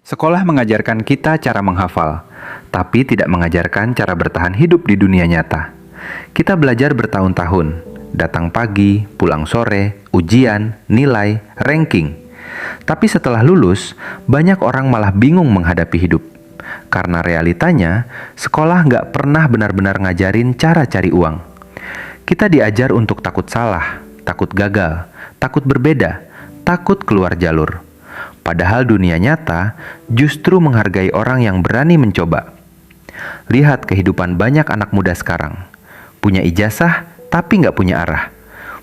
Sekolah mengajarkan kita cara menghafal, tapi tidak mengajarkan cara bertahan hidup di dunia nyata. Kita belajar bertahun-tahun, datang pagi, pulang sore, ujian, nilai, ranking. Tapi setelah lulus, banyak orang malah bingung menghadapi hidup. Karena realitanya, sekolah nggak pernah benar-benar ngajarin cara cari uang. Kita diajar untuk takut salah, takut gagal, takut berbeda, takut keluar jalur. Padahal dunia nyata justru menghargai orang yang berani mencoba. Lihat kehidupan banyak anak muda sekarang. Punya ijazah tapi nggak punya arah.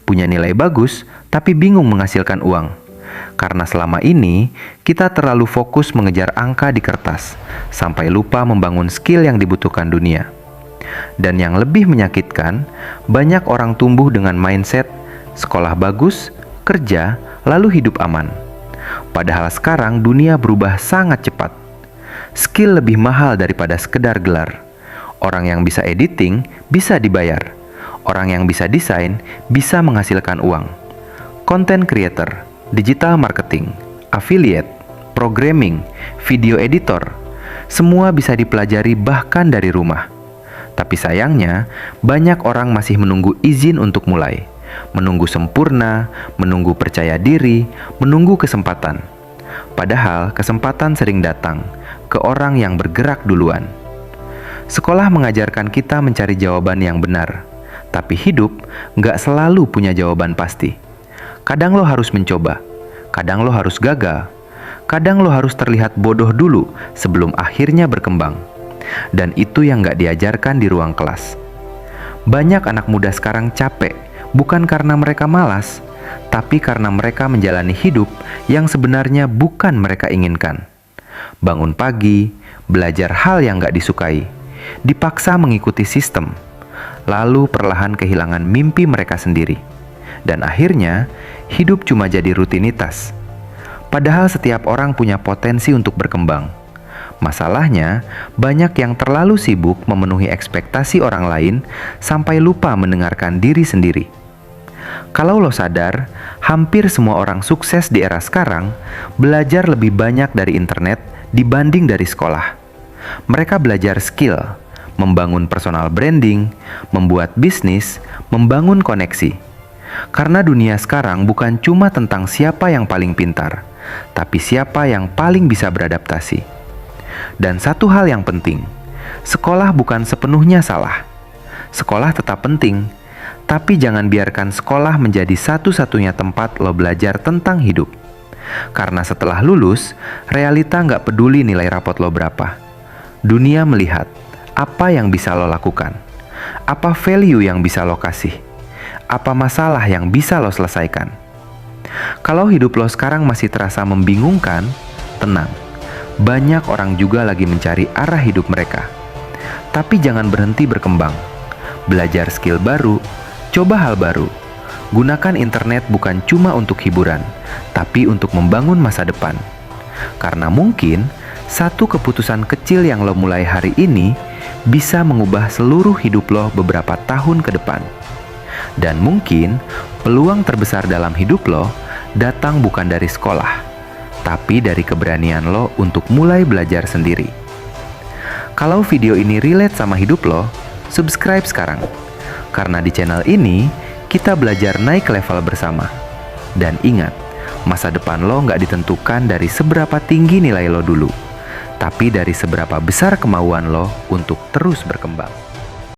Punya nilai bagus tapi bingung menghasilkan uang. Karena selama ini kita terlalu fokus mengejar angka di kertas, sampai lupa membangun skill yang dibutuhkan dunia. Dan yang lebih menyakitkan, banyak orang tumbuh dengan mindset sekolah bagus, kerja, lalu hidup aman. Padahal sekarang dunia berubah sangat cepat. Skill lebih mahal daripada sekedar gelar. Orang yang bisa editing bisa dibayar. Orang yang bisa desain bisa menghasilkan uang. Content creator, digital marketing, affiliate, programming, video editor, semua bisa dipelajari bahkan dari rumah. Tapi sayangnya, banyak orang masih menunggu izin untuk mulai. Menunggu sempurna, menunggu percaya diri, menunggu kesempatan. Padahal kesempatan sering datang ke orang yang bergerak duluan. Sekolah mengajarkan kita mencari jawaban yang benar, tapi hidup nggak selalu punya jawaban pasti. Kadang lo harus mencoba, kadang lo harus gagal, kadang lo harus terlihat bodoh dulu sebelum akhirnya berkembang. Dan itu yang nggak diajarkan di ruang kelas. Banyak anak muda sekarang capek, bukan karena mereka malas, tapi karena mereka menjalani hidup yang sebenarnya bukan mereka inginkan. Bangun pagi, belajar hal yang gak disukai, dipaksa mengikuti sistem, lalu perlahan kehilangan mimpi mereka sendiri. Dan akhirnya, hidup cuma jadi rutinitas. Padahal setiap orang punya potensi untuk berkembang. Masalahnya, banyak yang terlalu sibuk memenuhi ekspektasi orang lain sampai lupa mendengarkan diri sendiri. Kalau lo sadar, hampir semua orang sukses di era sekarang belajar lebih banyak dari internet dibanding dari sekolah. Mereka belajar skill, membangun personal branding, membuat bisnis, membangun koneksi. Karena dunia sekarang bukan cuma tentang siapa yang paling pintar, tapi siapa yang paling bisa beradaptasi. Dan satu hal yang penting, sekolah bukan sepenuhnya salah. Sekolah tetap penting, tapi jangan biarkan sekolah menjadi satu-satunya tempat lo belajar tentang hidup. Karena setelah lulus, realita nggak peduli nilai rapot lo berapa. Dunia melihat apa yang bisa lo lakukan, apa value yang bisa lo kasih, apa masalah yang bisa lo selesaikan. Kalau hidup lo sekarang masih terasa membingungkan, tenang. Banyak orang juga lagi mencari arah hidup mereka. Tapi jangan berhenti berkembang. Belajar skill baru, coba hal baru. Gunakan internet bukan cuma untuk hiburan, tapi untuk membangun masa depan. Karena mungkin satu keputusan kecil yang lo mulai hari ini bisa mengubah seluruh hidup lo beberapa tahun ke depan. Dan mungkin peluang terbesar dalam hidup lo datang bukan dari sekolah, tapi dari keberanian lo untuk mulai belajar sendiri. Kalau video ini relate sama hidup lo, subscribe sekarang. Karena di channel ini, kita belajar naik level bersama. Dan ingat, masa depan lo nggak ditentukan dari seberapa tinggi nilai lo dulu, tapi dari seberapa besar kemauan lo untuk terus berkembang.